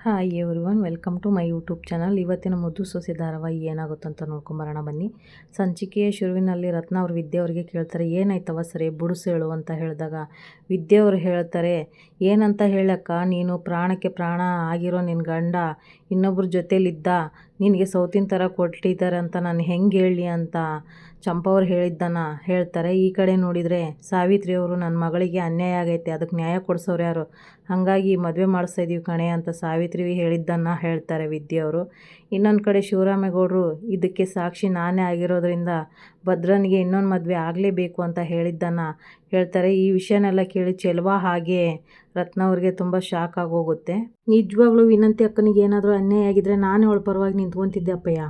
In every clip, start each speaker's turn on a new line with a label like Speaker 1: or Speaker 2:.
Speaker 1: Hi everyone, welcome to my YouTube channel. ಇವತ್ತಿನ ಮುದ್ದು ಸೊಸೆ ಧಾರಾವಾಹಿ ಏನಾಗುತ್ತಂತ ನೋಡ್ಕೊಂಬರೋಣ ಬನ್ನಿ. ಸಂಚಿಕೆಯ ಶುರುವಿನಲ್ಲಿ ರತ್ನ ಅವ್ರ ವಿದ್ಯೆ ಅವರಿಗೆ ಕೇಳ್ತಾರೆ, ಏನಾಯ್ತವ ಸರಿ ಬುಡುಸು ಹೇಳು ಅಂತ ಹೇಳಿದಾಗ ವಿದ್ಯೆ ಅವರು ಹೇಳ್ತಾರೆ, ಏನಂತ ಹೇಳಕ್ಕ, ನೀನು ಪ್ರಾಣಕ್ಕೆ ಪ್ರಾಣ ಆಗಿರೋ ನಿನ್ನ ಗಂಡ ಇನ್ನೊಬ್ರ ಜೊತೇಲಿದ್ದ, ನಿನಗೆ ಸೌತಿನ ಥರ ಕೊಟ್ಟಿದ್ದಾರೆ ಅಂತ ನಾನು ಹೆಂಗೆ ಹೇಳಿ ಅಂತ ಚಂಪವ್ರು ಹೇಳಿದ್ದನ್ನು ಹೇಳ್ತಾರೆ. ಈ ಕಡೆ ನೋಡಿದರೆ ಸಾವಿತ್ರಿ ಅವರು, ನನ್ನ ಮಗಳಿಗೆ ಅನ್ಯಾಯ ಆಗೈತೆ, ಅದಕ್ಕೆ ನ್ಯಾಯ ಕೊಡಿಸೋರು ಯಾರು, ಹಾಗಾಗಿ ಮದುವೆ ಮಾಡಿಸ್ತಾ ಇದೀವಿ ಕಣೆ ಅಂತ ಸಾವಿತ್ರಿ ಹೇಳಿದ್ದನ್ನು ಹೇಳ್ತಾರೆ ವಿದ್ಯೆಯವರು. ಇನ್ನೊಂದು ಕಡೆ ಶಿವರಾಮೇಗೌಡರು, ಇದಕ್ಕೆ ಸಾಕ್ಷಿ ನಾನೇ ಆಗಿರೋದ್ರಿಂದ ಭದ್ರನಿಗೆ ಇನ್ನೊಂದು ಮದುವೆ ಆಗಲೇಬೇಕು ಅಂತ ಹೇಳಿದ್ದನ್ನು ಹೇಳ್ತಾರೆ. ಈ ವಿಷಯನೆಲ್ಲ ಕೇಳಿ ಚೆಲುವ ಹಾಗೆ ರತ್ನ ಅವ್ರಿಗೆ ತುಂಬ ಶಾಕ್ ಆಗೋಗುತ್ತೆ. ನಿಜವಾಗ್ಲೂ ವಿನಂತಿ ಅಕ್ಕನಿಗೆ ಏನಾದರೂ ಅನ್ಯಾಯ ಆಗಿದ್ರೆ ನಾನೇ ಅವಳ ಪರವಾಗಿ ನಿಂತ್ಕೊಂತಿದ್ದೆ ಅಪ್ಪಯ್ಯ,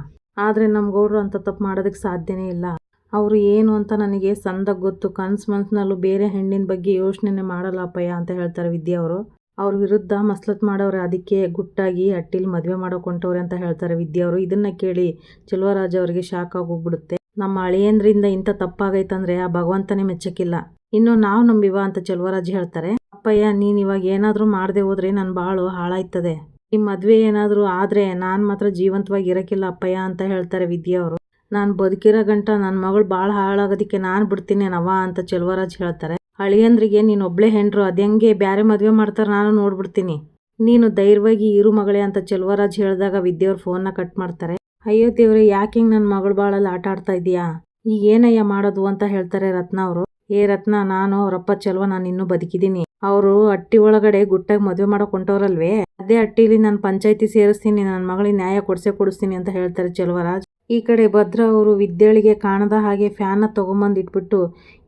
Speaker 1: ಆದರೆ ನಮ್ಮ ಗೌಡರು ಅಂಥ ತಪ್ಪು ಮಾಡೋದಕ್ಕೆ ಸಾಧ್ಯನೇ ಇಲ್ಲ. ಅವರು ಏನು ಅಂತ ನನಗೆ ಸಂದಾಗ ಗೊತ್ತು, ಮನ್ಸಿನಲ್ಲೂ ಬೇರೆ ಹೆಣ್ಣಿನ ಬಗ್ಗೆ ಯೋಚನೆ ಮಾಡಲ್ಲ ಅಪ್ಪಯ್ಯ ಅಂತ ಹೇಳ್ತಾರೆ ವಿದ್ಯೆಯವರು. ಅವ್ರ ವಿರುದ್ಧ ಮಸ್ಲತ್ ಮಾಡೋರೆ, ಅದಕ್ಕೆ ಗುಟ್ಟಾಗಿ ಅಟ್ಟಿಲಿ ಮದುವೆ ಮಾಡೋಕೊಂಟವ್ರೆ ಅಂತ ಹೇಳ್ತಾರೆ ವಿದ್ಯೆಯವರು. ಇದನ್ನು ಕೇಳಿ ಚೆಲುವರಾಜ ಅವರಿಗೆ ಶಾಕ್ ಆಗೋಗ್ಬಿಡುತ್ತೆ. ನಮ್ಮ ಅಳಿಯಂದ್ರಿಂದ ಇಂಥ ತಪ್ಪಾಗೈತಂದ್ರೆ ಆ ಭಗವಂತನೇ ಮೆಚ್ಚಕ್ಕಿಲ್ಲ, ಇನ್ನು ನಾವು ನಂಬಿವ ಅಂತ ಚೆಲುವರಾಜ್ ಹೇಳ್ತಾರೆ. ಅಪ್ಪಯ್ಯ, ನೀನು ಇವಾಗ ಏನಾದರೂ ಮಾಡದೆ ಹೋದ್ರೆ ನನ್ನ ಬಾಳು ಹಾಳಾಯ್ತದೆ, ಈ ಮದುವೆ ಏನಾದರೂ ಆದರೆ ನಾನು ಮಾತ್ರ ಜೀವಂತವಾಗಿ ಇರೋಕ್ಕಿಲ್ಲ ಅಪ್ಪಯ್ಯ ಅಂತ ಹೇಳ್ತಾರೆ ವಿದ್ಯೆಯವರು. ನಾನು ಬದುಕಿರೋ ಗಂಟ ನನ್ನ ಮಗಳು ಭಾಳ ಹಾಳಾಗೋದಕ್ಕೆ ನಾನು ಬಿಡ್ತೀನೇನವ್ವ ಅಂತ ಚೆಲುವರಾಜ್ ಹೇಳ್ತಾರೆ. ಅಳಿಯಂದ್ರಿಗೆ ನೀನು ಒಬ್ಳೆ ಹೆಂಡ್ರು, ಅದೆಂಗೆ ಬ್ಯಾರೆ ಮದುವೆ ಮಾಡ್ತಾರೆ ನಾನು ನೋಡ್ಬಿಡ್ತೀನಿ, ನೀನು ಧೈರ್ಯವಾಗಿ ಇರು ಮಗಳೇ ಅಂತ ಚೆಲುವರಾಜ್ ಹೇಳಿದಾಗ ವಿದ್ಯೆಯವ್ರ ಫೋನ್ನ ಕಟ್ ಮಾಡ್ತಾರೆ. ಅಯ್ಯೋ ದೇವ್ರೆ, ಯಾಕೆ ಹಿಂಗೆ ನನ್ನ ಮಗಳ ಬಾಳಲ್ಲಿ ಆಟ ಆಡ್ತಾ ಇದೀಯಾ, ಈಗ ಏನಯ್ಯ ಮಾಡೋದು ಅಂತ ಹೇಳ್ತಾರೆ ರತ್ನ ಅವರು. ಏ ರತ್ನ, ನಾನು ಅವರಪ್ಪ ಚೆಲುವ, ನಾನು ಇನ್ನೂ ಬದುಕಿದ್ದೀನಿ, ಅವರು ಅಟ್ಟಿ ಒಳಗಡೆ ಗುಟ್ಟಾಗಿ ಮದುವೆ ಮಾಡೋಕೆ ಹೊಂಟವ್ರಲ್ವೇ, ಅದೇ ಅಟ್ಟಿಲಿ ನಾನು ಪಂಚಾಯತಿ ಸೇರಿಸ್ತೀನಿ, ನನ್ನ ಮಗಳಿಗೆ ನ್ಯಾಯ ಕೊಡಿಸ್ತೀನಿ ಅಂತ ಹೇಳ್ತಾರೆ ಚೆಲುವರಾಜ್. ಈ ಕಡೆ ಭದ್ರ ಅವರು ವಿದ್ಯೆಳಿಗೆ ಕಾಣದ ಹಾಗೆ ಫ್ಯಾನ್ನ ತೊಗೊಂಬಂದು ಇಟ್ಬಿಟ್ಟು,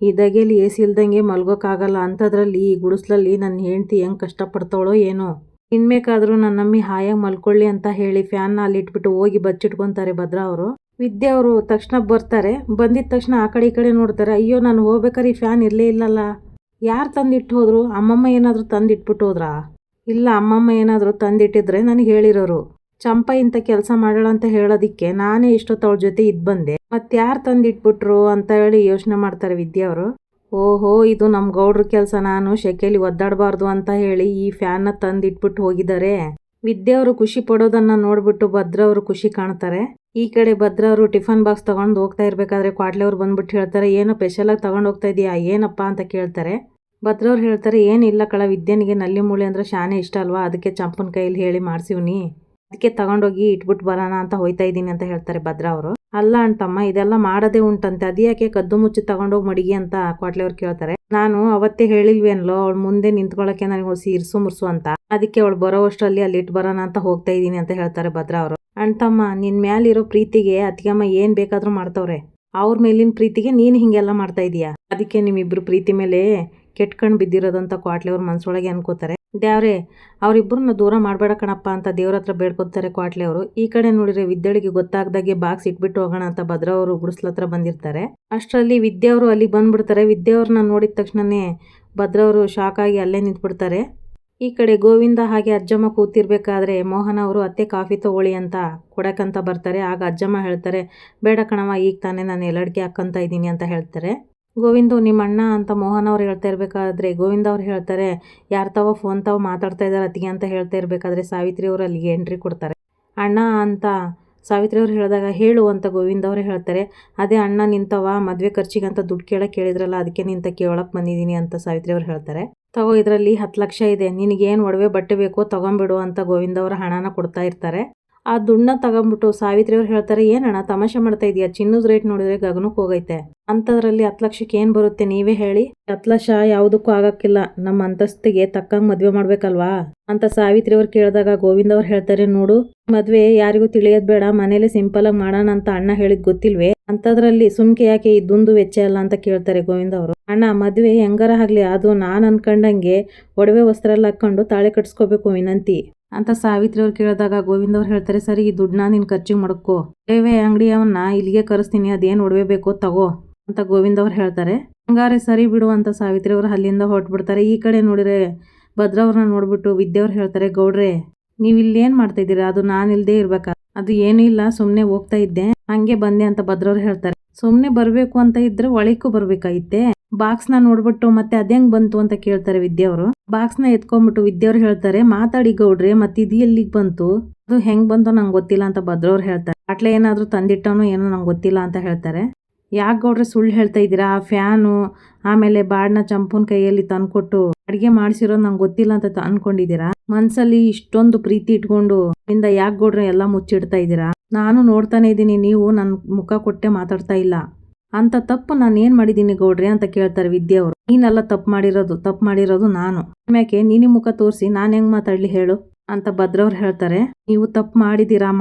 Speaker 1: ಈ ದಗೆಯಲ್ಲಿ ಎ ಸಿ ಇಲ್ದಂಗೆ ಮಲ್ಗೋಕ್ಕಾಗಲ್ಲ ಅಂಥದ್ರಲ್ಲಿ ಈ ಗುಡಿಸ್ಲಲ್ಲಿ ನನ್ನ ಹೆಂಡ್ತಿ ಹೆಂಗೆ ಕಷ್ಟಪಡ್ತಾಳೋ ಏನೋ, ಇನ್ಬೇಕಾದ್ರೂ ನನ್ನ ನಮ್ಮಿ ಹಾಯಾಗಿ ಮಲ್ಕೊಳ್ಳಿ ಅಂತ ಹೇಳಿ ಫ್ಯಾನ್ನ ಅಲ್ಲಿ ಇಟ್ಬಿಟ್ಟು ಹೋಗಿ ಬಚ್ಚಿಟ್ಕೊತಾರೆ ಭದ್ರ ಅವರು. ವಿದ್ಯೆ ಅವರು ತಕ್ಷಣ ಬರ್ತಾರೆ. ಬಂದಿದ ತಕ್ಷಣ ಆ ಕಡೆ ಈ ಕಡೆ ನೋಡ್ತಾರೆ. ಅಯ್ಯೋ, ನಾನು ಹೋಗ್ಬೇಕಾದ್ರೆ ಈ ಫ್ಯಾನ್ ಇರಲೇ ಇಲ್ಲಲ್ಲ, ಯಾರು ತಂದಿಟ್ಟು ಹೋದ್ರು, ಅಮ್ಮಮ್ಮ ಏನಾದರೂ ತಂದಿಟ್ಬಿಟ್ಟು ಹೋದ್ರಾ? ಇಲ್ಲ, ಅಮ್ಮಮ್ಮ ಏನಾದರೂ ತಂದಿಟ್ಟಿದ್ರೆ ನನಗೆ ಹೇಳಿರೋರು, ಚಂಪ ಇಂಥ ಕೆಲಸ ಮಾಡೋಣ ಅಂತ ಹೇಳೋದಿಕ್ಕೆ ನಾನೇ ಇಷ್ಟೊತ್ತು ಅವಳ ಜೊತೆ ಇದ್ದು ಬಂದೆ, ಮತ್ತೆ ಯಾರು ತಂದಿಟ್ಬಿಟ್ರು ಅಂತ ಹೇಳಿ ಯೋಚನೆ ಮಾಡ್ತಾರೆ ವಿದ್ಯೆಯವರು. ಓಹೋ, ಇದು ನಮ್ಮ ಗೌಡ್ರ ಕೆಲಸ, ನಾನು ಶೆಕೆಯಲ್ಲಿ ಒದ್ದಾಡಬಾರ್ದು ಅಂತ ಹೇಳಿ ಈ ಫ್ಯಾನ್ನ ತಂದಿಟ್ಬಿಟ್ಟು ಹೋಗಿದ್ದಾರೆ. ವಿದ್ಯೆಯವರು ಖುಷಿ ಪಡೋದನ್ನು ನೋಡ್ಬಿಟ್ಟು ಭದ್ರ ಅವರು ಖುಷಿ ಕಾಣ್ತಾರೆ. ಈ ಕಡೆ ಭದ್ರ ಅವರು ಟಿಫನ್ ಬಾಕ್ಸ್ ತೊಗೊಂಡು ಹೋಗ್ತಾ ಇರಬೇಕಾದ್ರೆ ಕ್ವಾಟ್ಲೆ ಅವ್ರು ಬಂದ್ಬಿಟ್ಟು ಹೇಳ್ತಾರೆ, ಏನೋ ಸ್ಪೆಷಲಾಗಿ ತೊಗೊಂಡು ಹೋಗ್ತಾ ಇದೀಯಾ, ಏನಪ್ಪ ಅಂತ ಕೇಳ್ತಾರೆ. ಭದ್ರ ಅವ್ರು ಹೇಳ್ತಾರೆ, ಏನಿಲ್ಲ ಕಳ, ವಿದ್ಯೆನಿಗೆ ನಲ್ಲಿ ಮೂಳೆ ಅಂದ್ರೆ ಶಾನೆ ಇಷ್ಟ ಅಲ್ವಾ, ಅದಕ್ಕೆ ಚಂಪನ ಕೈಯಲ್ಲಿ ಹೇಳಿ ಮಾಡ್ಸಿವ್ನಿ, ಅದಕ್ಕೆ ತಗೊಂಡೋಗಿ ಇಟ್ಬಿಟ್ಟು ಬರೋಣ ಅಂತ ಹೋಯ್ತಾ ಇದ್ದೀನಿ ಅಂತ ಹೇಳ್ತಾರೆ ಭದ್ರ ಅವರು. ಅಲ್ಲ ಅಣ್ತಮ್ಮ, ಇದೆಲ್ಲ ಮಾಡೋದೇ ಉಂಟಂತೆ, ಅದ್ಯಾಕೆ ಕದ್ದು ಮುಚ್ಚಿ ತಗೊಂಡೋಗಿ ಮಡಿಗೆ ಅಂತ ಕ್ವಾಟ್ಲೆ ಅವ್ರು ಕೇಳ್ತಾರೆ. ನಾನು ಅವತ್ತೇ ಹೇಳಿಲ್ವೇನೋ ಅವಳು ಮುಂದೆ ನಿಂತ್ಕೊಳ್ಳೋಕೆ ನನಗೆ ಹೊಸಿ ಇರ್ಸು ಮುರ್ಸು ಅಂತ, ಅದಕ್ಕೆ ಅವಳು ಬರೋ ಅಷ್ಟರಲ್ಲಿ ಅಲ್ಲಿ ಇಟ್ಟು ಬರೋಣ ಅಂತ ಹೋಗ್ತಾ ಇದ್ದೀನಿ ಅಂತ ಹೇಳ್ತಾರೆ ಭದ್ರ ಅವರು. ಅಣ್ತಮ್ಮ, ನಿನ್ ಮ್ಯಾಲಿರೋ ಪ್ರೀತಿಗೆ ಅತ್ತಿಗೆಮ್ಮ ಏನ್ ಬೇಕಾದ್ರೂ ಮಾಡ್ತವ್ರೆ, ಅವ್ರ ಮೇಲಿನ ಪ್ರೀತಿಗೆ ನೀನು ಹಿಂಗೆಲ್ಲ ಮಾಡ್ತಾ ಇದೀಯಾ, ಅದಕ್ಕೆ ನಿಮ್ಮಿಬ್ರು ಪ್ರೀತಿ ಮೇಲೆ ಕೆಟ್ಕಂಡು ಬಿದ್ದಿರೋದಂತ ಕ್ವಾಟ್ಲೆ ಅವ್ರ ಮನ್ಸೊಳಗೆ ಅನ್ಕೋತಾರೆ. ದೇವ್ರೆ, ಅವರಿಬ್ಬರನ್ನ ದೂರ ಮಾಡಬೇಡ ಕಣಪ್ಪ ಅಂತ ದೇವ್ರ ಹತ್ರ ಬೇಡ್ಕೊತಾರೆ ಕ್ವಾಟ್ಲೆ ಅವರು. ಈ ಕಡೆ ನೋಡಿದ್ರೆ ವಿದ್ಯೆಳಿಗೆ ಗೊತ್ತಾಗ್ದಾಗೆ ಬಾಕ್ಸ್ ಇಟ್ಬಿಟ್ಟು ಹೋಗೋಣ ಅಂತ ಭದ್ರ ಅವರು ಗುಡಿಸ್ಲ ಹತ್ರ ಬಂದಿರ್ತಾರೆ. ಅಷ್ಟರಲ್ಲಿ ವಿದ್ಯೆ ಅವರು ಅಲ್ಲಿಗೆ ಬಂದ್ಬಿಡ್ತಾರೆ. ವಿದ್ಯೆ ಅವ್ರನ್ನ ನೋಡಿದ ತಕ್ಷಣನೇ ಭದ್ರ ಅವರು ಶಾಕ್ ಆಗಿ ಅಲ್ಲೇ ನಿಂತ್ಬಿಡ್ತಾರೆ. ಈ ಕಡೆ ಗೋವಿಂದ ಹಾಗೆ ಅಜ್ಜಮ್ಮ ಕೂತಿರ್ಬೇಕಾದ್ರೆ ಮೋಹನ್ ಅವರು ಅತ್ತೆ ಕಾಫಿ ತಗೊಳ್ಳಿ ಅಂತ ಕೊಡಕ್ಕಂತ ಬರ್ತಾರೆ. ಆಗ ಅಜ್ಜಮ್ಮ ಹೇಳ್ತಾರೆ, ಬೇಡ ಕಣವ, ಈಗ ತಾನೇ ನಾನು ಎಲ್ಲಡಿಕೆ ಹಾಕ್ಕಂತ ಇದ್ದೀನಿ ಅಂತ ಹೇಳ್ತಾರೆ. ಗೋವಿಂದು, ನಿಮ್ಮ ಅಣ್ಣ ಅಂತ ಮೋಹನ್ ಅವ್ರು ಹೇಳ್ತಾ ಇರಬೇಕಾದ್ರೆ ಗೋವಿಂದ ಅವ್ರು ಹೇಳ್ತಾರೆ, ಯಾರು ತಾವ ಫೋನ್ ತಾವ ಮಾತಾಡ್ತಾ ಇದ್ದಾರೆ ಅತ್ತಿಗೆ ಅಂತ ಹೇಳ್ತಾ ಇರಬೇಕಾದ್ರೆ ಸಾವಿತ್ರಿ ಅವರು ಅಲ್ಲಿಗೆ ಎಂಟ್ರಿ ಕೊಡ್ತಾರೆ. ಅಣ್ಣ ಅಂತ ಸಾವಿತ್ರಿ ಅವ್ರು ಹೇಳಿದಾಗ ಹೇಳು ಅಂತ ಗೋವಿಂದ ಅವ್ರು ಹೇಳ್ತಾರೆ. ಅದೇ ಅಣ್ಣ ನಿಂತವ ಮದುವೆ ಖರ್ಚಿಗಂತ ದುಡ್ಡು ಕೇಳಕ್ಕೆ ಕೇಳಿದ್ರಲ್ಲ, ಅದಕ್ಕೆ ನಿಂತ ಕೇಳಕ್ಕೆ ಬಂದಿದ್ದೀನಿ ಅಂತ ಸಾವಿತ್ರಿ ಅವ್ರು ಹೇಳ್ತಾರೆ. ತಗೋ, ಇದರಲ್ಲಿ 10 ಲಕ್ಷ ಇದೆ, ನಿನಗೇನು ಒಡವೆ ಬಟ್ಟೆ ಬೇಕೋ ತಗೊಂಬಿಡು ಅಂತ ಗೋವಿಂದ ಅವರ ಹಣನ ಕೊಡ್ತಾ ಇರ್ತಾರೆ. ಆ ದುಡ್ಡನ್ನ ತಗೊಂಬಿಟ್ಟು ಸಾವಿತ್ರಿ ಅವ್ರು ಹೇಳ್ತಾರೆ, ಏನಣ್ಣ ತಮಾಷೆ ಮಾಡ್ತಾ ಇದೀಯಾ, ಚಿನ್ನದ ರೇಟ್ ನೋಡಿದ್ರೆ ಗಗನಕ್ಕೆ ಹೋಗೈತೆ, ಅಂಥದ್ರಲ್ಲಿ 10 ಲಕ್ಷಕ್ಕೆ ಏನು ಬರುತ್ತೆ ನೀವೇ ಹೇಳಿ, 10 ಲಕ್ಷ ಯಾವುದಕ್ಕೂ ಆಗಕ್ಕಿಲ್ಲ, ನಮ್ಮ ಅಂತಸ್ತಿಗೆ ತಕ್ಕಂಗೆ ಮದುವೆ ಮಾಡ್ಬೇಕಲ್ವಾ ಅಂತ ಸಾವಿತ್ರಿ ಅವ್ರು ಕೇಳಿದಾಗ ಗೋವಿಂದ ಅವ್ರು ಹೇಳ್ತಾರೆ, ನೋಡು, ಮದುವೆ ಯಾರಿಗೂ ತಿಳಿಯೋದು ಬೇಡ, ಮನೇಲಿ ಸಿಂಪಲ್ ಆಗಿ ಮಾಡೋಣ ಅಂತ ಅಣ್ಣ ಹೇಳಿದ್ ಗೊತ್ತಿಲ್ವೇ, ಅಂಥದ್ರಲ್ಲಿ ಸುಮ್ಕೆ ಯಾಕೆ ಇದೊಂದು ವೆಚ್ಚ ಅಲ್ಲ ಅಂತ ಕೇಳ್ತಾರೆ ಗೋವಿಂದ ಅವರು. ಅಣ್ಣ, ಮದುವೆ ಹೆಂಗಾರ ಆಗ್ಲಿ, ಅದು ನಾನು ಅನ್ಕೊಂಡಂಗೆ ಒಡವೆ ವಸ್ತ್ರ ಎಲ್ಲ ಹಾಕೊಂಡು ತಾಳೆ ಕಟ್ಸ್ಕೋಬೇಕು ವಿನಂತಿ ಅಂತ ಸಾವಿತ್ರಿ ಅವ್ರು ಕೇಳಿದಾಗ ಗೋವಿಂದ ಅವ್ರು ಹೇಳ್ತಾರೆ, ಸರಿ, ಈ ದುಡ್ಡನ್ನ ನೀನು ಖರ್ಚಿಗೆ ಮಾಡ್ಕೋ, ಒಡವೆ ಅಂಗಡಿಯವನ್ನ ಇಲ್ಲಿಗೆ ಕರೆಸ್ತೀನಿ, ಅದೇನು ಒಡವೆ ಬೇಕೋ ತಗೋ ಅಂತ ಗೋವಿಂದ ಅವ್ರು ಹೇಳ್ತಾರೆ. ಹಂಗಾರೆ ಸರಿ ಬಿಡು ಅಂತ ಸಾವಿತ್ರಿ ಅವರು ಅಲ್ಲಿಂದ ಹೊರಟ್ಬಿಡ್ತಾರೆ. ಈ ಕಡೆ ನೋಡಿದ್ರೆ ಭದ್ರ ಅವ್ರನ್ನ ನೋಡ್ಬಿಟ್ಟು ವಿದ್ಯೆ ಅವ್ರು ಹೇಳ್ತಾರೆ, ಗೌಡ್ರೆ, ನೀವು ಇಲ್ಲೇನು ಮಾಡ್ತಾ ಇದ್ದೀರಾ, ಅದು ನಾನು ಇಲ್ಲದೆ ಇರ್ಬೇಕಾ, ಅದು ಏನೂ ಇಲ್ಲ, ಸುಮ್ಮನೆ ಹೋಗ್ತಾ ಇದ್ದೆ, ಹಂಗೆ ಬಂದೆ ಅಂತ ಭದ್ರ ಅವ್ರು ಹೇಳ್ತಾರೆ. ಸುಮ್ಮನೆ ಬರಬೇಕು ಅಂತ ಇದ್ರೆ ಒಳಕ್ಕೂ ಬರ್ಬೇಕಾಗಿತ್ತೆ, ಬಾಕ್ಸ್ನ ನೋಡ್ಬಿಟ್ಟು ಮತ್ತೆ ಅದೇಂಗ್ ಬಂತು ಅಂತ ಕೇಳ್ತಾರೆ ವಿದ್ಯೆಯವರು. ಬಾಕ್ಸ್ನ ಎತ್ಕೊಂಡ್ಬಿಟ್ಟು ವಿದ್ಯೆಯವ್ರು ಹೇಳ್ತಾರೆ, ಮಾತಾಡಿ ಗೌಡ್ರೆ ಮತ್ತೆ ಇದು ಎಲ್ಲಿಗೆ ಬಂತು, ಅದು ಹೆಂಗ್ ಬಂತೋ ನಂಗೆ ಗೊತ್ತಿಲ್ಲ ಅಂತ ಭದ್ರವ್ರು ಹೇಳ್ತಾರೆ. ಬಾಟ್ಲೆ ಏನಾದ್ರೂ ತಂದಿಟ್ಟವನು ಏನೋ ನಂಗೆ ಗೊತ್ತಿಲ್ಲ ಅಂತ ಹೇಳ್ತಾರೆ. ಯಾಕೆ ಗೌಡ್ರೆ ಸುಳ್ಳು ಹೇಳ್ತಾ ಇದ್ದೀರಾ, ಆ ಫ್ಯಾನು ಆಮೇಲೆ ಬಾಡ್ನ ಚಂಪುನ್ ಕೈಯಲ್ಲಿ ತಂದ್ಕೊಟ್ಟು ಅಡಿಗೆ ಮಾಡಿಸಿರೋದು ನಂಗೆ ಗೊತ್ತಿಲ್ಲ ಅಂತ ಅನ್ಕೊಂಡಿದ್ದೀರಾ, ಮನ್ಸಲ್ಲಿ ಇಷ್ಟೊಂದು ಪ್ರೀತಿ ಇಟ್ಕೊಂಡು ಇಂದ ಯಾಕೆ ಗೌಡ್ರೆ ಎಲ್ಲ ಮುಚ್ಚಿಡ್ತಾ ಇದ್ದೀರಾ, ನಾನು ನೋಡ್ತಾನೆ ಇದ್ದೀನಿ ನೀವು ನನ್ನ ಮುಖ ಕೊಟ್ಟೆ ಮಾತಾಡ್ತಾ ಇಲ್ಲ, ಅಂತ ತಪ್ಪು ನಾನು ಏನ್ ಮಾಡಿದ್ದೀನಿ ಗೌಡ್ರೆ ಅಂತ ಕೇಳ್ತಾರೆ ವಿದ್ಯೆಯವರು. ನೀನೆಲ್ಲ ತಪ್ಪು ಮಾಡಿರೋದು ನಾನು, ಆಮ್ಯಾಕೆ ನೀನಿ ಮುಖ ತೋರಿಸಿ ನಾನು ಹೆಂಗ್ ಮಾತಾಡ್ಲಿ ಹೇಳು ಅಂತ ಭದ್ರವ್ರು ಹೇಳ್ತಾರೆ. ನೀವು ತಪ್ಪು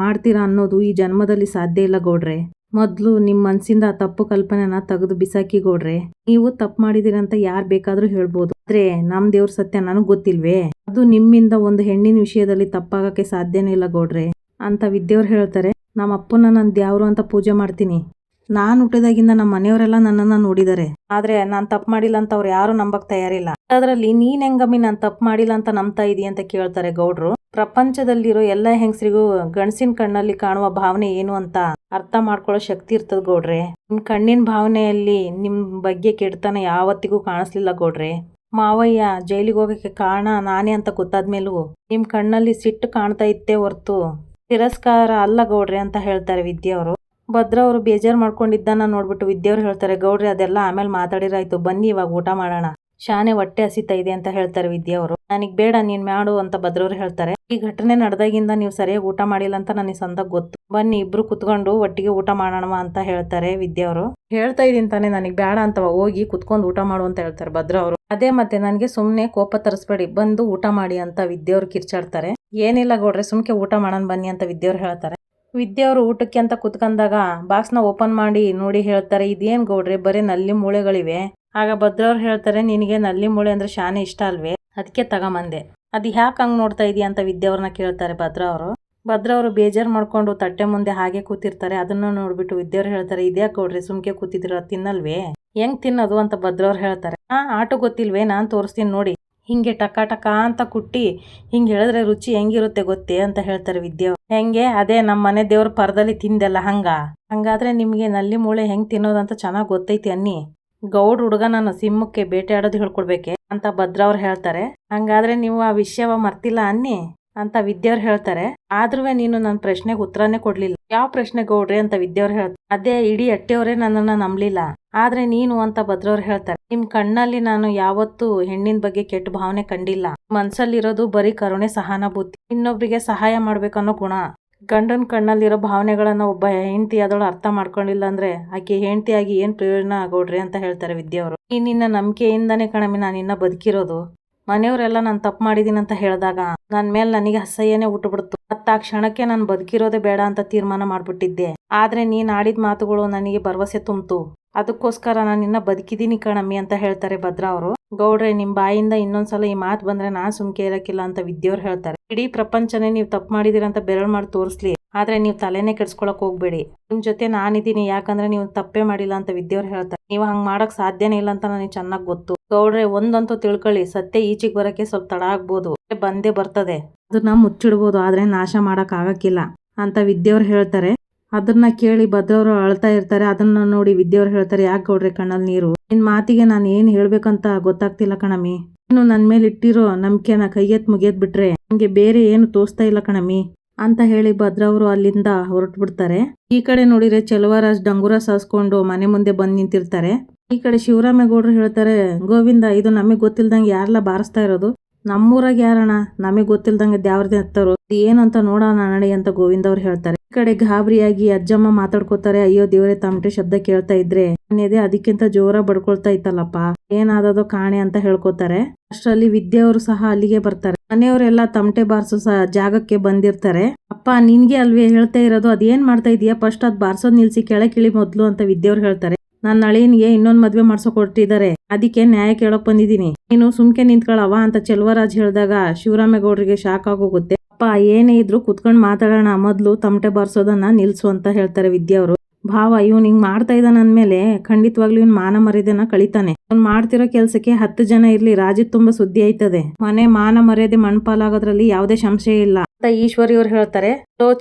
Speaker 1: ಮಾಡ್ತೀರಾ ಅನ್ನೋದು ಈ ಜನ್ಮದಲ್ಲಿ ಸಾಧ್ಯ ಇಲ್ಲ ಗೌಡ್ರೆ, ಮೊದ್ಲು ನಿಮ್ ಮನ್ಸಿಂದ ಆ ತಪ್ಪು ಕಲ್ಪನೆನ ತೆಗೆದು ಬಿಸಾಕಿ ಗೌಡ್ರೆ. ನೀವು ತಪ್ಪು ಮಾಡಿದೀರ ಅಂತ ಯಾರ್ ಬೇಕಾದ್ರೂ ಹೇಳ್ಬೋದು, ಆದ್ರೆ ನಮ್ ದೇವ್ರ ಸತ್ಯ ನನಗ್ ಗೊತ್ತಿಲ್ವೇ, ಅದು ನಿಮ್ಮಿಂದ ಒಂದು ಹೆಣ್ಣಿನ ವಿಷಯದಲ್ಲಿ ತಪ್ಪಾಗಕ್ಕೆ ಸಾಧ್ಯನೇ ಇಲ್ಲ ಗೌಡ್ರೆ ಅಂತ ವಿದ್ಯೆಯವ್ರು ಹೇಳ್ತಾರೆ. ನಮ್ಮ ಅಪ್ಪನ ನನ್ನ ದ್ಯಾವ್ರು ಅಂತ ಪೂಜೆ ಮಾಡ್ತೀನಿ, ನಾನು ಹುಟ್ಟಿದಾಗಿಂದ ನಮ್ಮ ಮನೆಯವರೆಲ್ಲ ನನ್ನನ್ನ ನೋಡಿದ್ದಾರೆ, ಆದ್ರೆ ನಾನ್ ತಪ್ಪು ಮಾಡಿಲ್ಲ ಅಂತ ಅವ್ರು ಯಾರು ನಂಬಕ್ ತಯಾರಿಲ್ಲ, ಅದರಲ್ಲಿ ನೀನ್ ಹೆಂಗಮ್ಮಿ ನಾನ್ ತಪ್ಪು ಮಾಡಿಲ್ಲ ಅಂತ ನಂಬ್ತಾ ಇದೀಯ ಅಂತ ಕೇಳ್ತಾರೆ ಗೌಡ್ರು. ಪ್ರಪಂಚದಲ್ಲಿರೋ ಎಲ್ಲ ಹೆಂಗಸರಿಗೂ ಗಂಡಸಿನ ಕಣ್ಣಲ್ಲಿ ಕಾಣುವ ಭಾವನೆ ಏನು ಅಂತ ಅರ್ಥ ಮಾಡ್ಕೊಳ್ಳೋ ಶಕ್ತಿ ಇರ್ತದ ಗೌಡ್ರೆ. ನಿಮ್ ಕಣ್ಣಿನ ಭಾವನೆಯಲ್ಲಿ ನಿಮ್ ಬಗ್ಗೆ ಕೆಡ್ತನ ಯಾವತ್ತಿಗೂ ಕಾಣಿಸ್ಲಿಲ್ಲ ಗೌಡ್ರೆ. ಮಾವಯ್ಯ ಜೈಲಿಗೆ ಹೋಗಕ್ಕೆ ಕಾರಣ ನಾನೇ ಅಂತ ಗೊತ್ತಾದ್ಮೇಲೂ ನಿಮ್ ಕಣ್ಣಲ್ಲಿ ಸಿಟ್ಟು ಕಾಣ್ತಾ ಇತ್ತೇ ಹೊರ್ತು ತಿರಸ್ಕಾರ ಅಲ್ಲ ಗೌಡ್ರೆ ಅಂತ ಹೇಳ್ತಾರೆ ವಿದ್ಯೆಯವರು. ಭದ್ರವರು ಬೇಜಾರು ಮಾಡ್ಕೊಂಡಿದ್ದನ್ನ ನೋಡ್ಬಿಟ್ಟು ವಿದ್ಯೆಯವ್ರು ಹೇಳ್ತಾರೆ, ಗೌಡ್ರೆ ಅದೆಲ್ಲ ಆಮೇಲೆ ಮಾತಾಡಿರಾಯ್ತು, ಬನ್ನಿ ಇವಾಗ ಊಟ ಮಾಡೋಣ, ಶಾನೆ ಹೊಟ್ಟೆ ಹಸಿತಾ ಇದೆ ಅಂತ ಹೇಳ್ತಾರೆ ವಿದ್ಯೆಯವರು. ನನಗ್ ಬೇಡ ನೀನ್ ಮಾಡು ಅಂತ ಭದ್ರವ್ರು ಹೇಳ್ತಾರೆ. ಈ ಘಟನೆ ನಡೆದಾಗಿಂದ ನೀವು ಸರಿಯಾಗಿ ಊಟ ಮಾಡಿಲ್ಲ ಅಂತ ನನಗೆ ಸಂದಾಗ ಗೊತ್ತು, ಬನ್ನಿ ಇಬ್ರು ಕುತ್ಕೊಂಡು ಒಟ್ಟಿಗೆ ಊಟ ಮಾಡೋಣ ಅಂತ ಹೇಳ್ತಾರೆ ವಿದ್ಯೆಯವರು. ಹೇಳ್ತಾ ಇದೀನಿ ತಾನೆ ನನಗ್ ಬೇಡ ಅಂತ, ಹೋಗಿ ಕುತ್ಕೊಂಡು ಊಟ ಮಾಡು ಅಂತ ಹೇಳ್ತಾರೆ ಭದ್ರವರು. ಅದೇ ಮತ್ತೆ ನನಗೆ ಸುಮ್ನೆ ಕೋಪ ತರಿಸ್ಬೇಡಿ, ಬಂದು ಊಟ ಮಾಡಿ ಅಂತ ವಿದ್ಯೆಯವ್ರು ಕಿರ್ಚಾಡ್ತಾರೆ. ಏನಿಲ್ಲ ಗೌಡ್ರೆ ಸುಮ್ಕೆ ಊಟ ಮಾಡೋಣ ಬನ್ನಿ ಅಂತ ವಿದ್ಯೆಯವ್ರು ಹೇಳ್ತಾರೆ. ವಿದ್ಯೆಯವರು ಊಟಕ್ಕೆ ಅಂತ ಕುತ್ಕೊಂಡಾಗ ಬಾಕ್ಸ್ನ ಓಪನ್ ಮಾಡಿ ನೋಡಿ ಹೇಳ್ತಾರೆ, ಇದೇನ್ ಗೌಡ್ರೆ ಬರೀ ನಲ್ಲಿ ಮೂಳೆಗಳಿವೆ. ಆಗ ಭದ್ರವ್ರು ಹೇಳ್ತಾರೆ, ನಿನಗೆ ನಲ್ಲಿ ಮೂಳೆ ಅಂದ್ರೆ ಶಾನೆ ಇಷ್ಟ ಅಲ್ವೇ, ಅದಕ್ಕೆ ತಗೊಂಬಂದೆ, ಅದು ಯಾಕೆ ಹಂಗ್ ನೋಡ್ತಾ ಇದೀಯ ಅಂತ ವಿದ್ಯೆಯವ್ರನ್ನ ಕೇಳ್ತಾರೆ ಭದ್ರವರು ಬೇಜಾರು ಮಾಡ್ಕೊಂಡು ತಟ್ಟೆ ಮುಂದೆ ಹಾಗೆ ಕೂತಿರ್ತಾರೆ. ಅದನ್ನ ನೋಡ್ಬಿಟ್ಟು ವಿದ್ಯೆಯವ್ರು ಹೇಳ್ತಾರೆ, ಇದ್ಯಾಕೆ ಗೌಡ್ರೆ ಸುಮ್ಕೆ ಕೂತಿದ್ರ, ತಿನ್ನಲ್ವೇ, ಹೆಂಗ್ ತಿನ್ನೋದು ಅಂತ ಭದ್ರವ್ರು ಹೇಳ್ತಾರೆ. ಆಟೋ ಗೊತ್ತಿಲ್ವೇ, ನಾನ್ ತೋರಿಸ್ತೀನಿ ನೋಡಿ, ಹಿಂಗೆ ಟಕ ಟಕ ಅಂತ ಕುಟ್ಟಿ ಹಿಂಗೆ ಹೇಳಿದ್ರೆ ರುಚಿ ಹೆಂಗಿರುತ್ತೆ ಗೊತ್ತೇ ಅಂತ ಹೇಳ್ತಾರೆ ವಿದ್ಯೆಯವ್ರು. ಹೆಂಗೆ, ಅದೇ ನಮ್ಮ ಮನೆ ದೇವ್ರ ಪರದಲ್ಲಿ ತಿಂದೆಲ್ಲ ಹಂಗಾದ್ರೆ ನಿಮ್ಗೆ ನಲ್ಲಿ ಮೂಳೆ ಹೆಂಗ್ ತಿನ್ನೋದಂತ ಚೆನ್ನಾಗ್ ಗೊತ್ತೈತಿ ಅನ್ನಿ, ಗೌಡ್ ಹುಡುಗ ನಾನು ಸಿಂಹಕ್ಕೆ ಬೇಟೆ ಆಡೋದು ಹೇಳ್ಕೊಡ್ಬೇಕೆ ಅಂತ ಭದ್ರವ್ರು ಹೇಳ್ತಾರೆ. ಹಂಗಾದ್ರೆ ನೀವು ಆ ವಿಷಯವ ಮರ್ತಿಲ್ಲ ಅನ್ನಿ ಅಂತ ವಿದ್ಯೆಯವ್ರು ಹೇಳ್ತಾರೆ. ಆದ್ರೂ ನೀನು ನನ್ನ ಪ್ರಶ್ನೆಗೆ ಉತ್ತರನೇ ಕೊಡ್ಲಿಲ್ಲ. ಯಾವ ಪ್ರಶ್ನೆ ಗೌಡ್ರೆ ಅಂತ ವಿದ್ಯೆಯವ್ರು ಹೇಳ್ತಾರೆ. ಅದೇ ಇಡೀ ಅಟ್ಟೆಯವರೇ ನನ್ನನ್ನ ನಂಬಲಿಲ್ಲ, ಆದ್ರೆ ನೀನು ಅಂತ ಭದ್ರವ್ರು ಹೇಳ್ತಾರೆ. ನಿಮ್ ಕಣ್ಣಲ್ಲಿ ನಾನು ಯಾವತ್ತೂ ಹೆಣ್ಣಿನ ಬಗ್ಗೆ ಕೆಟ್ಟ ಭಾವನೆ ಕಂಡಿಲ್ಲ, ಮನ್ಸಲ್ಲಿರೋದು ಬರೀ ಕರುಣೆ ಸಹಾನುಭೂತಿ, ಇನ್ನೊಬ್ರಿಗೆ ಸಹಾಯ ಮಾಡ್ಬೇಕನ್ನೋ ಗುಣ. ಗಂಡನ ಕಣ್ಣಲ್ಲಿರೋ ಭಾವನೆಗಳನ್ನ ಒಬ್ಬ ಹೆಂಡತಿಯಾದವಳು ಅರ್ಥ ಮಾಡ್ಕೊಂಡಿಲ್ಲ ಅಂದ್ರೆ ಆಕೆ ಹೆಂಡತಿಯಾಗಿ ಏನ್ ಪ್ರಯೋಜನ ಗೌಡ್ರೆ ಅಂತ ಹೇಳ್ತಾರೆ ವಿದ್ಯೆಯವರು. ಈ ನಿನ್ನ ನಂಬಿಕೆಯಿಂದಾನೇ ಕಣಮಿ ನಾನು ಇನ್ನ ಬದುಕಿರೋದು. ಮನೆಯವರೆಲ್ಲ ನಾನು ತಪ್ಪು ಮಾಡಿದೀನಿ ಅಂತ ಹೇಳಿದಾಗ ನನ್ ಮೇಲೆ ನನಗೆ ಅಸಹ್ಯನೇ ಹುಟ್ಟುಬಿಡ್ತು. ಮತ್ತ ಆ ಕ್ಷಣಕ್ಕೆ ನಾನು ಬದುಕಿರೋದೇ ಬೇಡ ಅಂತ ತೀರ್ಮಾನ ಮಾಡ್ಬಿಟ್ಟಿದ್ದೆ. ಆದ್ರೆ ನೀನ್ ಆಡಿದ ಮಾತುಗಳು ನನಗೆ ಭರವಸೆ ತುಂಬ್ತು, ಅದಕ್ಕೋಸ್ಕರ ನಾನು ಇನ್ನ ಬದುಕಿದೀನಿ ಕಣಮ್ಮಿ ಅಂತ ಹೇಳ್ತಾರೆ ಭದ್ರ ಅವರು. ಗೌಡ್ರೆ ನಿಮ್ ಬಾಯಿಂದ ಇನ್ನೊಂದ್ಸಲ ಈ ಮಾತು ಬಂದ್ರೆ ನಾನ್ ಸುಮ್ಕೆ ಇರಕ್ಕಿಲ್ಲ ಅಂತ ವಿದ್ಯೆಯವ್ರು ಹೇಳ್ತಾರೆ. ಇಡೀ ಪ್ರಪಂಚನೇ ನೀವು ತಪ್ಪು ಮಾಡಿದೀರ ಅಂತ ಬೆರಳು ಮಾಡಿ ತೋರಿಸ್ಲಿ, ಆದ್ರೆ ನೀವು ತಲೆನೇ ಕೆಡ್ಸ್ಕೊಳಕ್ ಹೋಗ್ಬೇಡಿ, ನಿಮ್ ಜೊತೆ ನಾನಿದ್ದೀನಿ, ಯಾಕಂದ್ರೆ ನೀವು ತಪ್ಪೇ ಮಾಡಿಲ್ಲ ಅಂತ ವಿದ್ಯೆಯವ್ರು ಹೇಳ್ತಾರೆ. ನೀವು ಹಂಗ್ ಮಾಡಕ್ ಸಾಧ್ಯನೇ ಇಲ್ಲ ಅಂತ ನನಗೆ ಚೆನ್ನಾಗ್ ಗೊತ್ತು. ಗೌಡ್ರೆ ಒಂದಂತೂ ತಿಳ್ಕೊಳ್ಳಿ, ಸತ್ಯ ಈಚೆಗೆ ಬರಕ್ಕೆ ಸ್ವಲ್ಪ ತಡ ಆಗ್ಬೋದು, ಬಂದೇ ಬರ್ತದೆ, ಅದನ್ನ ಮುಚ್ಚಿಡ್ಬೋದು, ಆದ್ರೆ ನಾಶ ಮಾಡಕ್ ಆಗಕ್ಕಿಲ್ಲ ಅಂತ ವಿದ್ಯೆಯವ್ರು ಹೇಳ್ತಾರೆ. ಅದನ್ನ ಕೇಳಿ ಭದ್ರವ್ರು ಅಳ್ತಾ ಇರ್ತಾರೆ. ಅದನ್ನ ನೋಡಿ ವಿದ್ಯೆಯವ್ರು ಹೇಳ್ತಾರೆ, ಯಾಕೆ ಗೌಡ್ರೆ ಕಣ್ಣಲ್ಲಿ ನೀರು, ನಿನ್ ಮಾತಿಗೆ ನಾನು ಏನ್ ಹೇಳ್ಬೇಕಂತ ಗೊತ್ತಾಗ್ತಿಲ್ಲ ಕಣಮಿ, ಇನ್ನು ನನ್ ಮೇಲೆ ಇಟ್ಟಿರೋ ನಂಬಿಕೆನ ಕೈಯೆತ್ ಮುಗಿಯದ್ ಬಿಟ್ರೆ ನಂಗೆ ಬೇರೆ ಏನು ತೋರಿಸ್ತಾ ಇಲ್ಲ ಕಣಮಿ ಅಂತ ಹೇಳಿ ಭದ್ರವ್ರು ಅಲ್ಲಿಂದ ಹೊರಟು ಬಿಡ್ತಾರೆ. ಈ ಕಡೆ ನೋಡಿದ್ರೆ ಚೆಲುವರಾಜ್ ಡಂಗುರ ಸಾಸ್ಕೊಂಡು ಮನೆ ಮುಂದೆ ಬಂದ್ ನಿಂತಿರ್ತಾರೆ. ಈ ಕಡೆ ಶಿವರಾಮೇಗೌಡರು ಹೇಳ್ತಾರೆ, ಗೋವಿಂದ ಇದು ನಮಗ್ ಗೊತ್ತಿಲ್ದಂಗೆ ಯಾರೆಲ್ಲ ಬಾರಿಸ್ತಾ ಇರೋದು, ನಮ್ಮೂರಾಗ ಯಾರಣ್ಣ, ನಮಗ್ ಗೊತ್ತಿಲ್ದಂಗೆ ದ್ಯಾವ್ರದೇ ಹತ್ತರು, ಏನು ಅಂತ ನೋಡೋಣ ನಡಿ ಅಂತ ಗೋವಿಂದ ಅವ್ರು ಹೇಳ್ತಾರೆ. ಈ ಕಡೆ ಗಾಬರಿಯಾಗಿ ಅಜ್ಜಮ್ಮ ಮಾತಾಡ್ಕೋತಾರೆ, ಅಯ್ಯೋ ದೇವ್ರೆ ತಮಟೆ ಶಬ್ದ ಕೇಳ್ತಾ ಇದ್ರೆ ನನ್ನೆದೆ ಅದಕ್ಕಿಂತ ಜೋರ ಬಡ್ಕೊಳ್ತಾ ಇತ್ತಲ್ಲಪ್ಪ, ಏನಾದದೋ ಕಾಣೆ ಅಂತ ಹೇಳ್ಕೊತಾರೆ. ಅಷ್ಟರಲ್ಲಿ ವಿದ್ಯೆಯವರು ಸಹ ಅಲ್ಲಿಗೆ ಬರ್ತಾರೆ. ಮನೆಯವರೆಲ್ಲ ತಮಟೆ ಬಾರ್ಸೋ ಜಾಗಕ್ಕೆ ಬಂದಿರ್ತಾರೆ. ಅಪ್ಪ ನಿನ್ಗೆ ಅಲ್ವೇ ಹೇಳ್ತಾ ಇರೋದು, ಅದೇನ್ ಮಾಡ್ತಾ ಇದೀಯಾ, ಫಸ್ಟ್ ಅದ್ ಬಾರ್ಸೋದ್ ನಿಲ್ಸಿ ಕೆಳಕಿಳಿ ಮೊದ್ಲು ಅಂತ ವಿದ್ಯೆಯವ್ರು ಹೇಳ್ತಾರೆ. ನನ್ನ ಅಳಿಯನಿಗೆ ಇನ್ನೊಂದ್ ಮದ್ವೆ ಮಾಡ್ಸೋ ಕೊಟ್ಟಿದ್ದಾರೆ, ಅದಕ್ಕೆ ನ್ಯಾಯ ಕೇಳಕ್ ಬಂದಿದ್ದೀನಿ, ನೀನು ಸುಮ್ಕೆ ನಿಂತ್ಕೊಳವ ಅಂತ ಚೆಲುವರಾಜ್ ಹೇಳಿದಾಗ ಶಿವರಾಮೇಗೌಡರಿಗೆ ಶಾಕ್ ಆಗೋಗುತ್ತೆ. ಅಪ್ಪ ಏನೇ ಇದ್ರು ಕುತ್ಕೊಂಡ್ ಮಾತಾಡೋಣ, ಮೊದ್ಲು ತಮಟೆ ಬಾರ್ಸೋದನ್ನ ನಿಲ್ಸು ಅಂತ ಹೇಳ್ತಾರೆ ವಿದ್ಯೆಯವರು. ಭಾವ ಇವ್ನು ಹಿಂಗ್ ಮಾಡ್ತಾ ಇದ್ದಾನ ಅಂದ್ಮೇಲೆ ಖಂಡಿತವಾಗ್ಲೂ ಇವ್ನ ಮಾನ ಮರ್ಯಾದೆನ ಕಳಿತಾನೆ, ಅವ್ನು ಮಾಡ್ತಿರೋ ಕೆಲ್ಸಕ್ಕೆ 10 ಜನ ಇರ್ಲಿ ರಾಜ್ಯದ ತುಂಬಾ ಸುದ್ದಿ ಆಯ್ತದೆ, ಮನೆ ಮಾನ ಮರ್ಯಾದೆ ಮಣ್ಪಾಲಾಗೋದ್ರಲ್ಲಿ ಯಾವುದೇ ಸಂಶಯ ಇಲ್ಲ ಅಂತ ಈಶ್ವರಿ ಅವ್ರು ಹೇಳ್ತಾರೆ.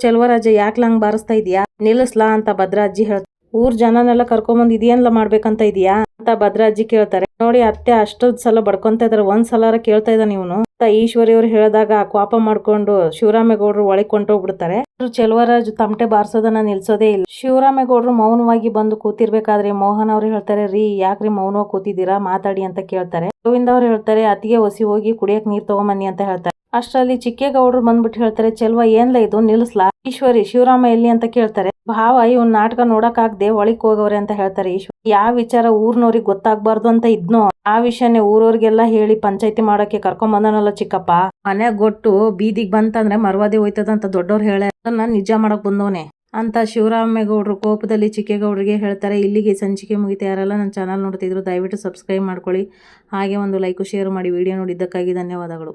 Speaker 1: ಚೆಲುವರಾಜ ಯಾಕ್ಲ ಹಂಗ್ ಬಾರಿಸ್ತಾ ಇದೀಯಾ, ನಿಲ್ಲಿಸ್ಲಾ ಅಂತ ಭದ್ರಾಜ್ಜಿ ಹೇಳ್ತಾರೆ. ಊರ್ ಜನನೆಲ್ಲ ಕರ್ಕೊಂಬಂದ್ ಇದೇನ್ಲ ಮಾಡ್ಬೇಕಂತ ಇದೀಯಾ, ಅಂತ ಭದ್ರಾಜ್ಜಿ ಕೇಳ್ತಾರೆ. ನೋಡಿ ಅತ್ತೆ ಅಷ್ಟೊಂದ್ ಸಲ ಬಡ್ಕೊಂತ ಇದಾರೆ, ಒಂದ್ ಸಲಾರ ಕೇಳ್ತಾ ಇದ್ದಾನೆ ಇವನು ಅಂತ ಈಶ್ವರಿ ಅವ್ರು ಹೇಳಿದಾಗ ಕೋಪ ಮಾಡ್ಕೊಂಡು ಶಿವರಾಮೇಗೌಡರು ಒಳಗೆ ಕೊಂಡೋಗ್ಬಿಡ್ತಾರೆ. ಚೆಲುವರಾಜ್ ತಮಟೆ ಬಾರಿಸೋದನ್ನ ನಿಲ್ಸೋದೇ ಇಲ್ಲ. ಶಿವರಾಮೇಗೌಡರು ಮೌನವಾಗಿ ಬಂದು ಕೂತಿರ್ಬೇಕಾದ್ರೆ ಮೋಹನ್ ಅವ್ರು ಹೇಳ್ತಾರೆ, ರೀ ಯಾಕ್ರಿ ಮೌನವಾಗಿ ಕೂತಿದ್ದೀರಾ, ಮಾತಾಡಿ ಅಂತ ಕೇಳ್ತಾರೆ. ಗೋವಿಂದ ಅವ್ರು ಹೇಳ್ತಾರೆ, ಅತ್ತಿಗೆ ಒಸಿ ಹೋಗಿ ಕುಡಿಯಕ್ ನೀರ್ ತಗೊಂಬನ್ನಿ ಅಂತ ಹೇಳ್ತಾರೆ. ಅಷ್ಟರಲ್ಲಿ ಚಿಕ್ಕೇಗೌಡರು ಬಂದ್ಬಿಟ್ಟು ಹೇಳ್ತಾರೆ, ಚೆಲ್ವ ಏನ್ಲ ಇದು ನಿಲ್ಸ್ಲಾ. ಈಶ್ವರಿ ಶಿವರಾಮ ಎಲ್ಲಿ ಅಂತ ಕೇಳ್ತಾರೆ. ಭಾವ ಇವ್ನ ನಾಟಕ ನೋಡಕ್ ಆಗದೆ ಒಳಕ್ ಹೋಗವ್ರೆ ಅಂತ ಹೇಳ್ತಾರೆ ಈಶ್ವರಿ. ಯಾವ ವಿಚಾರ ಊರ್ನವ್ರಿಗೆ ಗೊತ್ತಾಗ್ಬಾರ್ದು ಅಂತ ಇದ್ನೋ ಆ ವಿಷಯನೇ ಊರವ್ರಿಗೆಲ್ಲ ಹೇಳಿ ಪಂಚಾಯತಿ ಮಾಡಕ್ಕೆ ಕರ್ಕೊಂಡ್ ಬಂದನಲ್ಲ ಚಿಕ್ಕಪ್ಪ. ಮನೆ ಗೊಟ್ಟು ಬೀದಿಗೆ ಬಂತಂದ್ರೆ ಮರ್ವಾದಿ ಹೋಯ್ತದಂತ ದೊಡ್ಡವ್ರು ಹೇಳ, ಅದನ್ನ ನಿಜ ಮಾಡಕ್ ಬಂದವನೆ ಅಂತ ಶಿವರಾಮೇಗೌಡರು ಕೋಪದಲ್ಲಿ ಚಿಕ್ಕೇಗೌಡರಿಗೆ ಹೇಳ್ತಾರೆ. ಇಲ್ಲಿಗೆ ಸಂಚಿಕೆ ಮುಗಿತಾ. ಯಾರೆಲ್ಲ ನನ್ನ ಚಾನಲ್ ನೋಡ್ತಿದ್ರು ದಯವಿಟ್ಟು ಸಬ್ಸ್ಕ್ರೈಬ್ ಮಾಡ್ಕೊಳ್ಳಿ, ಹಾಗೆ ಒಂದು ಲೈಕ್ ಶೇರ್ ಮಾಡಿ. ವಿಡಿಯೋ ನೋಡಿದ್ದಕ್ಕಾಗಿ ಧನ್ಯವಾದಗಳು.